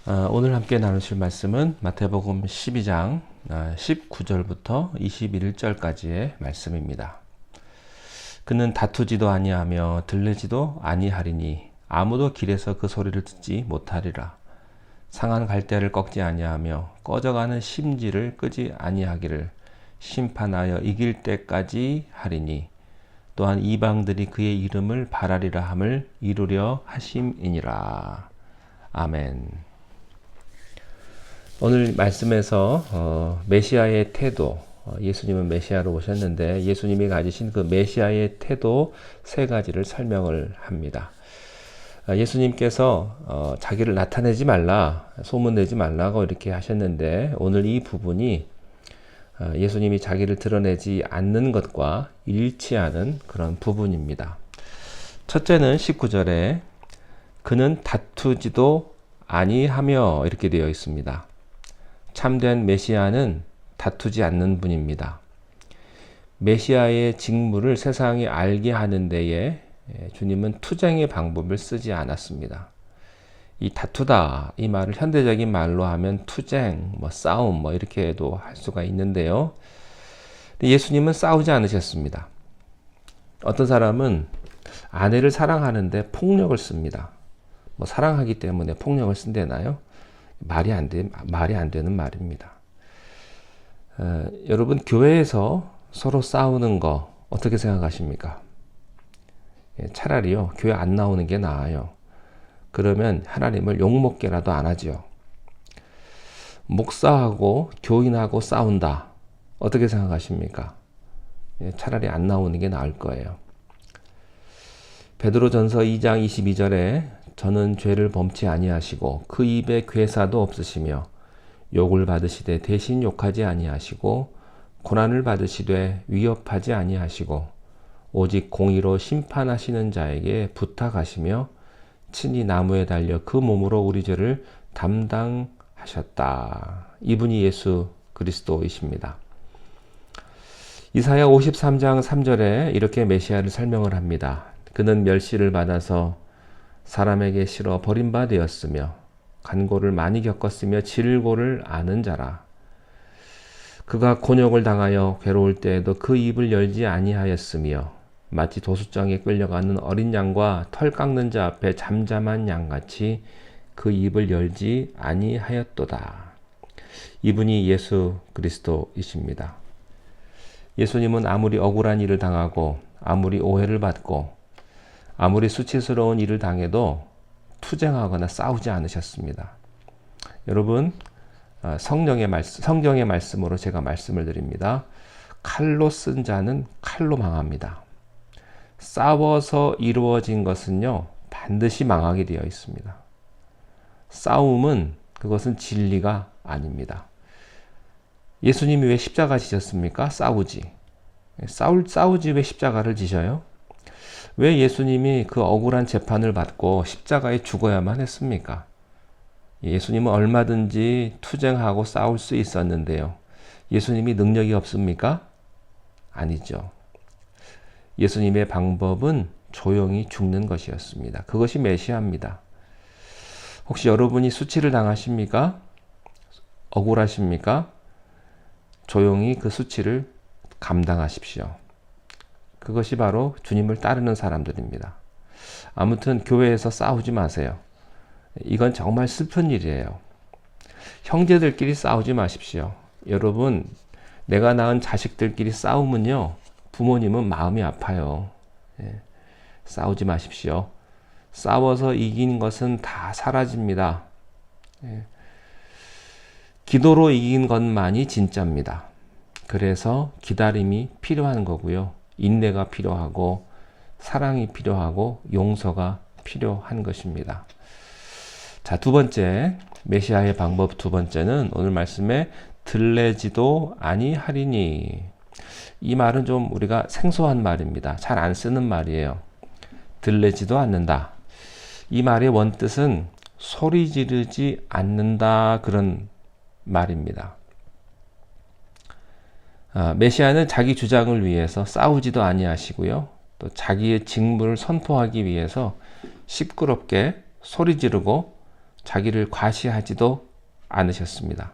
오늘 함께 나누실 말씀은 마태복음 12장 19절부터 21절까지의 말씀입니다. 그는 다투지도 아니하며 들레지도 아니하리니 아무도 길에서 그 소리를 듣지 못하리라. 상한 갈대를 꺾지 아니하며 꺼져가는 심지를 끄지 아니하기를 심판하여 이길 때까지 하리니 또한 이방들이 그의 이름을 바라리라 함을 이루려 하심이니라. 아멘. 오늘 말씀에서 메시아의 태도, 예수님은 메시아로 오셨는데 예수님이 가지신 그 메시아의 태도 세 가지를 설명을 합니다. 예수님께서 자기를 나타내지 말라, 소문내지 말라고 이렇게 하셨는데 오늘 이 부분이 예수님이 자기를 드러내지 않는 것과 일치하는 그런 부분입니다. 첫째는 19절에 그는 다투지도 아니하며 이렇게 되어 있습니다. 참된 메시아는 다투지 않는 분입니다. 메시아의 직무를 세상이 알게 하는 데에 주님은 투쟁의 방법을 쓰지 않았습니다. 이 다투다, 이 말을 현대적인 말로 하면 투쟁, 싸움, 이렇게도 할 수가 있는데요. 예수님은 싸우지 않으셨습니다. 어떤 사람은 아내를 사랑하는데 폭력을 씁니다. 사랑하기 때문에 폭력을 쓴다나요? 말이 안 되는 말입니다. 여러분, 교회에서 서로 싸우는 거 어떻게 생각하십니까? 차라리요, 교회 안 나오는 게 나아요. 그러면 하나님을 욕먹게라도 안 하죠. 목사하고 교인하고 싸운다. 어떻게 생각하십니까? 차라리 안 나오는 게 나을 거예요. 베드로전서 2장 22절에 저는 죄를 범치 아니하시고 그 입에 괴사도 없으시며 욕을 받으시되 대신 욕하지 아니하시고 고난을 받으시되 위협하지 아니하시고 오직 공의로 심판하시는 자에게 부탁하시며 친히 나무에 달려 그 몸으로 우리 죄를 담당하셨다. 이분이 예수 그리스도이십니다. 이사야 53장 3절에 이렇게 메시아를 설명을 합니다. 그는 멸시를 받아서 사람에게 실어 버림받았으며 간고를 많이 겪었으며 질고를 아는 자라. 그가 곤욕을 당하여 괴로울 때에도 그 입을 열지 아니하였으며 마치 도수장에 끌려가는 어린 양과 털 깎는 자 앞에 잠잠한 양같이 그 입을 열지 아니하였도다. 이분이 예수 그리스도이십니다. 예수님은 아무리 억울한 일을 당하고 아무리 오해를 받고 아무리 수치스러운 일을 당해도 투쟁하거나 싸우지 않으셨습니다. 여러분, 성경의 말씀으로 제가 말씀을 드립니다. 칼로 쓴 자는 칼로 망합니다. 싸워서 이루어진 것은요, 반드시 망하게 되어 있습니다. 싸움은 그것은 진리가 아닙니다. 예수님이 왜 십자가 지셨습니까? 싸우지 왜 십자가를 지셔요? 왜 예수님이 그 억울한 재판을 받고 십자가에 죽어야만 했습니까? 예수님은 얼마든지 투쟁하고 싸울 수 있었는데요. 예수님이 능력이 없습니까? 아니죠. 예수님의 방법은 조용히 죽는 것이었습니다. 그것이 메시아입니다. 혹시 여러분이 수치를 당하십니까? 억울하십니까? 조용히 그 수치를 감당하십시오. 그것이 바로 주님을 따르는 사람들입니다. 아무튼 교회에서 싸우지 마세요. 이건 정말 슬픈 일이에요. 형제들끼리 싸우지 마십시오. 여러분, 내가 낳은 자식들끼리 싸우면요, 부모님은 마음이 아파요. 싸우지 마십시오. 싸워서 이긴 것은 다 사라집니다. 기도로 이긴 것만이 진짜입니다. 그래서 기다림이 필요한 거고요. 인내가 필요하고 사랑이 필요하고 용서가 필요한 것입니다. 자, 두 번째, 메시아의 방법 두 번째는 오늘 말씀에 들레지도 아니하리니. 이 말은 좀 우리가 생소한 말입니다. 잘 안 쓰는 말이에요. 들레지도 않는다. 이 말의 원뜻은 소리 지르지 않는다, 그런 말입니다. 메시아는 자기 주장을 위해서 싸우지도 아니하시고요. 또 자기의 직무를 선포하기 위해서 시끄럽게 소리 지르고 자기를 과시하지도 않으셨습니다.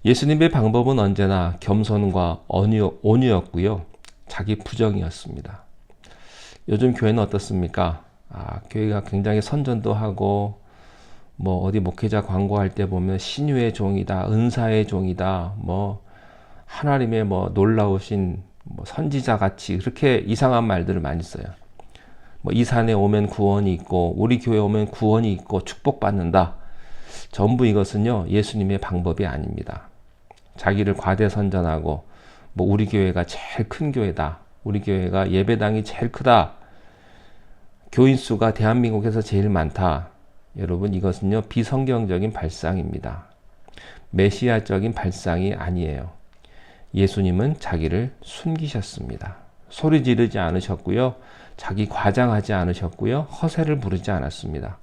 예수님의 방법은 언제나 겸손과 온유였고요. 자기 부정이었습니다. 요즘 교회는 어떻습니까? 교회가 굉장히 선전도 하고 어디 목회자 광고할 때 보면 신유의 종이다, 은사의 종이다, 하나님의 놀라우신 선지자 같이 그렇게 이상한 말들을 많이 써요. 이 산에 오면 구원이 있고 우리 교회 오면 구원이 있고 축복받는다. 전부 이것은요 예수님의 방법이 아닙니다. 자기를 과대 선전하고 우리 교회가 제일 큰 교회다. 우리 교회가 예배당이 제일 크다. 교인 수가 대한민국에서 제일 많다. 여러분 이것은요 비성경적인 발상입니다. 메시아적인 발상이 아니에요. 예수님은 자기를 숨기셨습니다. 소리 지르지 않으셨고요. 자기 과장하지 않으셨고요. 허세를 부르지 않았습니다.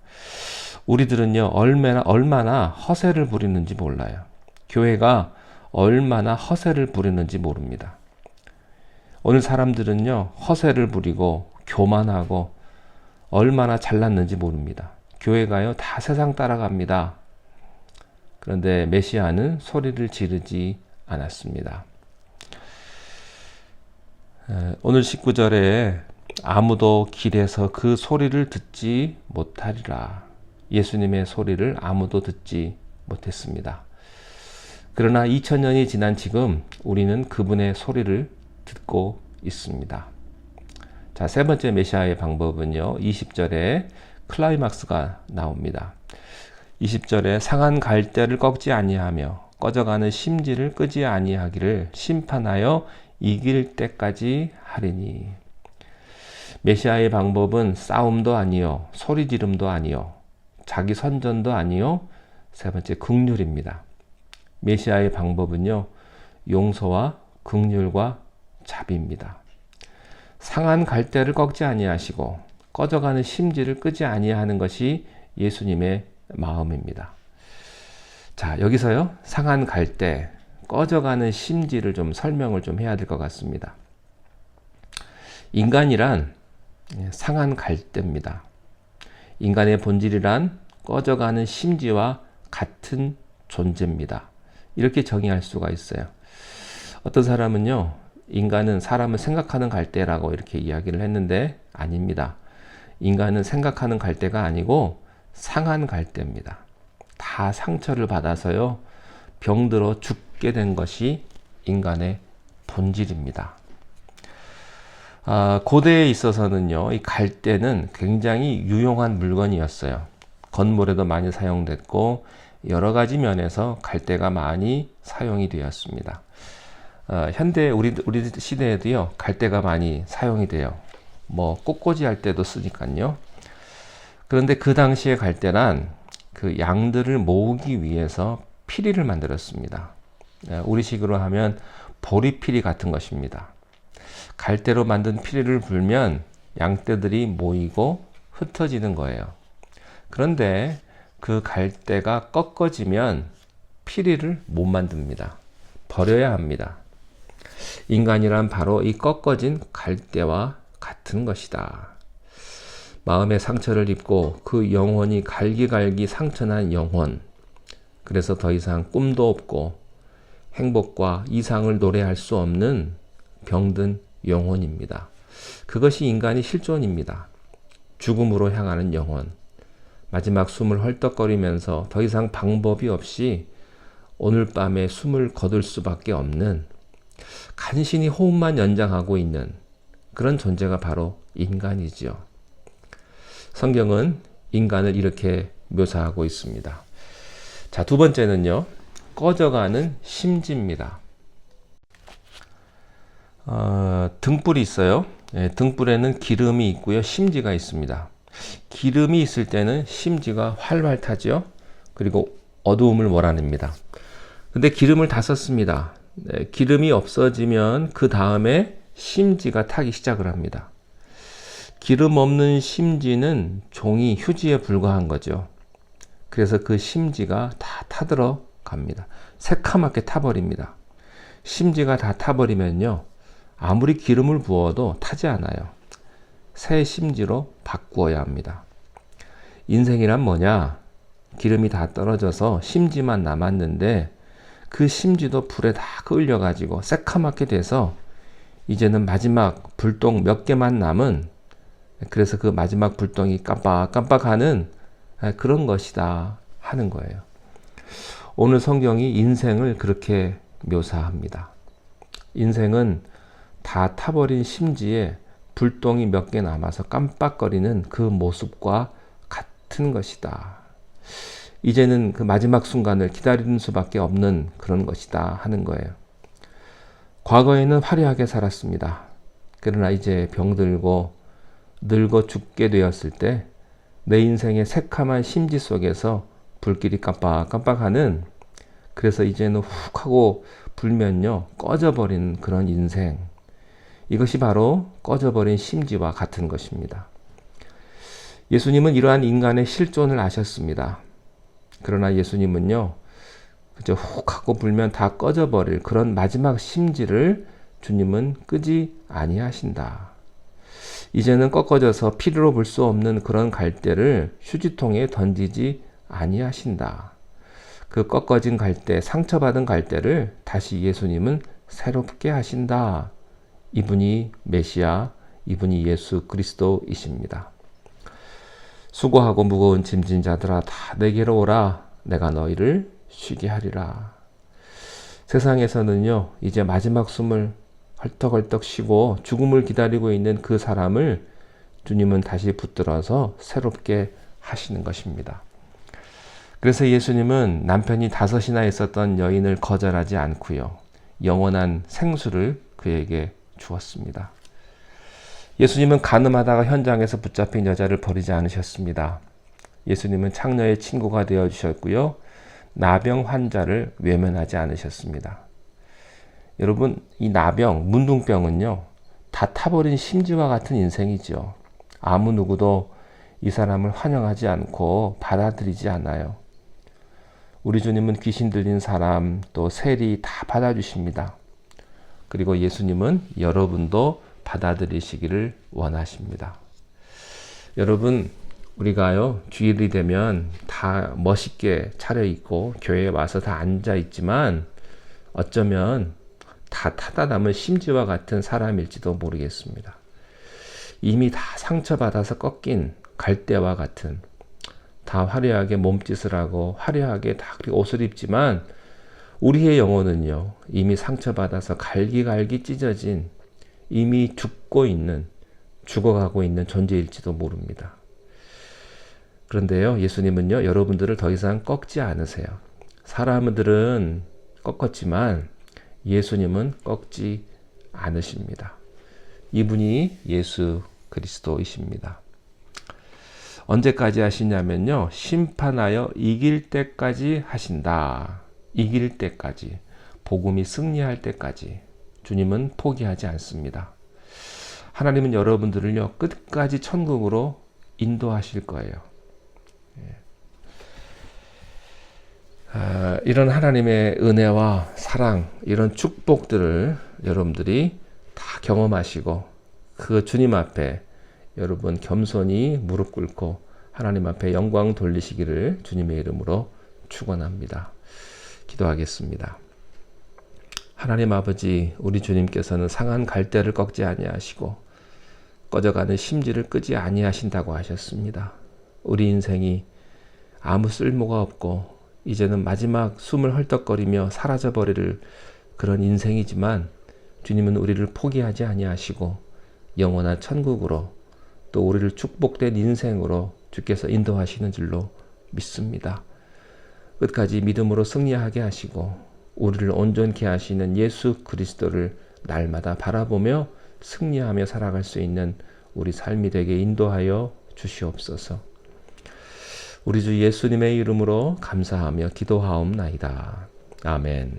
우리들은요 얼마나 허세를 부리는지 몰라요. 교회가 얼마나 허세를 부리는지 모릅니다. 오늘 사람들은요 허세를 부리고 교만하고 얼마나 잘났는지 모릅니다. 교회가요 다 세상 따라갑니다. 그런데 메시아는 소리를 지르지 않았습니다. 오늘 19절에 아무도 길에서 그 소리를 듣지 못하리라. 예수님의 소리를 아무도 듣지 못했습니다. 그러나 2000년이 지난 지금 우리는 그분의 소리를 듣고 있습니다. 자, 세 번째 메시아의 방법은요. 20절에 클라이막스가 나옵니다. 20절에 상한 갈대를 꺾지 아니하며 꺼져가는 심지를 끄지 아니하기를 심판하여 이길 때까지 하리니. 메시아의 방법은 싸움도 아니요, 소리 지름도 아니요, 자기 선전도 아니요, 세 번째 긍휼입니다. 메시아의 방법은요, 용서와 긍휼과 자비입니다. 상한 갈대를 꺾지 아니하시고 꺼져가는 심지를 끄지 아니하는 것이 예수님의 마음입니다. 자, 여기서요, 상한 갈대, 꺼져가는 심지를 좀 설명을 좀 해야 될 것 같습니다. 인간이란 상한 갈대입니다. 인간의 본질이란 꺼져가는 심지와 같은 존재입니다. 이렇게 정의할 수가 있어요. 어떤 사람은요, 인간은 사람을 생각하는 갈대라고 이렇게 이야기를 했는데 아닙니다. 인간은 생각하는 갈대가 아니고 상한 갈대입니다. 다 상처를 받아서요, 병들어 죽게 된 것이 인간의 본질입니다. 고대에 있어서는요, 이 갈대는 굉장히 유용한 물건이었어요. 건물에도 많이 사용됐고 여러 가지 면에서 갈대가 많이 사용이 되었습니다. 현대 우리 시대에도요, 갈대가 많이 사용이 돼요. 꽃꽂이 할 때도 쓰니까요. 그런데 그 당시에 갈대란 그 양들을 모으기 위해서 피리를 만들었습니다. 우리식으로 하면 보리피리 같은 것입니다. 갈대로 만든 피리를 불면 양떼들이 모이고 흩어지는 거예요. 그런데 그 갈대가 꺾어지면 피리를 못 만듭니다. 버려야 합니다. 인간이란 바로 이 꺾어진 갈대와 같은 것이다. 마음의 상처를 입고 그 영혼이 갈기갈기 상처난 영혼. 그래서 더 이상 꿈도 없고 행복과 이상을 노래할 수 없는 병든 영혼입니다. 그것이 인간의 실존입니다. 죽음으로 향하는 영혼. 마지막 숨을 헐떡거리면서 더 이상 방법이 없이 오늘 밤에 숨을 거둘 수밖에 없는, 간신히 호흡만 연장하고 있는 그런 존재가 바로 인간이죠. 성경은 인간을 이렇게 묘사하고 있습니다. 자, 두 번째는요, 꺼져가는 심지입니다. 등불이 있어요. 등불에는 기름이 있고요, 심지가 있습니다. 기름이 있을 때는 심지가 활활 타죠. 그리고 어두움을 몰아냅니다. 근데 기름을 다 썼습니다. 기름이 없어지면 그 다음에 심지가 타기 시작을 합니다. 기름 없는 심지는 종이 휴지에 불과한 거죠. 그래서 그 심지가 다 타들어 갑니다. 새카맣게 타버립니다. 심지가 다 타버리면요, 아무리 기름을 부어도 타지 않아요. 새 심지로 바꾸어야 합니다. 인생이란 뭐냐? 기름이 다 떨어져서 심지만 남았는데 그 심지도 불에 다 끌려가지고 새카맣게 돼서 이제는 마지막 불똥 몇 개만 남은, 그래서 그 마지막 불똥이 깜빡깜빡하는 그런 것이다 하는 거예요. 오늘 성경이 인생을 그렇게 묘사합니다. 인생은 다 타버린 심지에 불똥이 몇 개 남아서 깜빡거리는 그 모습과 같은 것이다. 이제는 그 마지막 순간을 기다리는 수밖에 없는 그런 것이다 하는 거예요. 과거에는 화려하게 살았습니다. 그러나 이제 병들고 늙어 죽게 되었을 때 내 인생의 새카만 심지 속에서 불길이 깜빡깜빡하는, 그래서 이제는 훅 하고 불면요 꺼져버린 그런 인생, 이것이 바로 꺼져버린 심지와 같은 것입니다. 예수님은 이러한 인간의 실존을 아셨습니다. 그러나 예수님은요 그저 훅 하고 불면 다 꺼져버릴 그런 마지막 심지를 주님은 끄지 아니하신다. 이제는 꺾어져서 피로 볼 수 없는 그런 갈대를 휴지통에 던지지 아니하신다. 그 꺾어진 갈대, 상처받은 갈대를 다시 예수님은 새롭게 하신다. 이분이 메시아, 이분이 예수 그리스도이십니다. 수고하고 무거운 짐진 자들아 다 내게로 오라. 내가 너희를 쉬게 하리라. 세상에서는요 이제 마지막 숨을 헐떡헐떡 쉬고 죽음을 기다리고 있는 그 사람을 주님은 다시 붙들어서 새롭게 하시는 것입니다. 그래서 예수님은 남편이 5이나 있었던 여인을 거절하지 않고요 영원한 생수를 그에게 주었습니다. 예수님은 간음하다가 현장에서 붙잡힌 여자를 버리지 않으셨습니다. 예수님은 창녀의 친구가 되어주셨고요 나병 환자를 외면하지 않으셨습니다. 여러분, 이 나병, 문둥병은요 다 타버린 심지와 같은 인생이죠. 아무 누구도 이 사람을 환영하지 않고 받아들이지 않아요. 우리 주님은 귀신 들린 사람, 또 세리 다 받아주십니다. 그리고 예수님은 여러분도 받아들이시기를 원하십니다. 여러분, 우리가요 주일이 되면 다 멋있게 차려입고 교회에 와서 다 앉아있지만 어쩌면 다 타다 남은 심지와 같은 사람일지도 모르겠습니다. 이미 다 상처받아서 꺾인 갈대와 같은, 다 화려하게 몸짓을 하고 화려하게 다 옷을 입지만 우리의 영혼은요 이미 상처받아서 갈기갈기 찢어진, 이미 죽어가고 있는 존재일지도 모릅니다. 그런데요 예수님은요 여러분들을 더 이상 꺾지 않으세요. 사람들은 꺾었지만 예수님은 꺾지 않으십니다. 이분이 예수 그리스도이십니다. 언제까지 하시냐면요 심판하여 이길 때까지 하신다. 이길 때까지, 복음이 승리할 때까지 주님은 포기하지 않습니다. 하나님은 여러분들을요 끝까지 천국으로 인도하실 거예요. 이런 하나님의 은혜와 사랑, 이런 축복들을 여러분들이 다 경험하시고 그 주님 앞에 여러분 겸손히 무릎 꿇고 하나님 앞에 영광 돌리시기를 주님의 이름으로 축원합니다. 기도하겠습니다. 하나님 아버지, 우리 주님께서는 상한 갈대를 꺾지 아니하시고 꺼져가는 심지를 끄지 아니하신다고 하셨습니다. 우리 인생이 아무 쓸모가 없고 이제는 마지막 숨을 헐떡거리며 사라져버릴 그런 인생이지만 주님은 우리를 포기하지 아니하시고 영원한 천국으로, 또 우리를 축복된 인생으로 주께서 인도하시는 줄로 믿습니다. 끝까지 믿음으로 승리하게 하시고 우리를 온전케 하시는 예수 그리스도를 날마다 바라보며 승리하며 살아갈 수 있는 우리 삶이 되게 인도하여 주시옵소서. 우리 주 예수님의 이름으로 감사하며 기도하옵나이다. 아멘.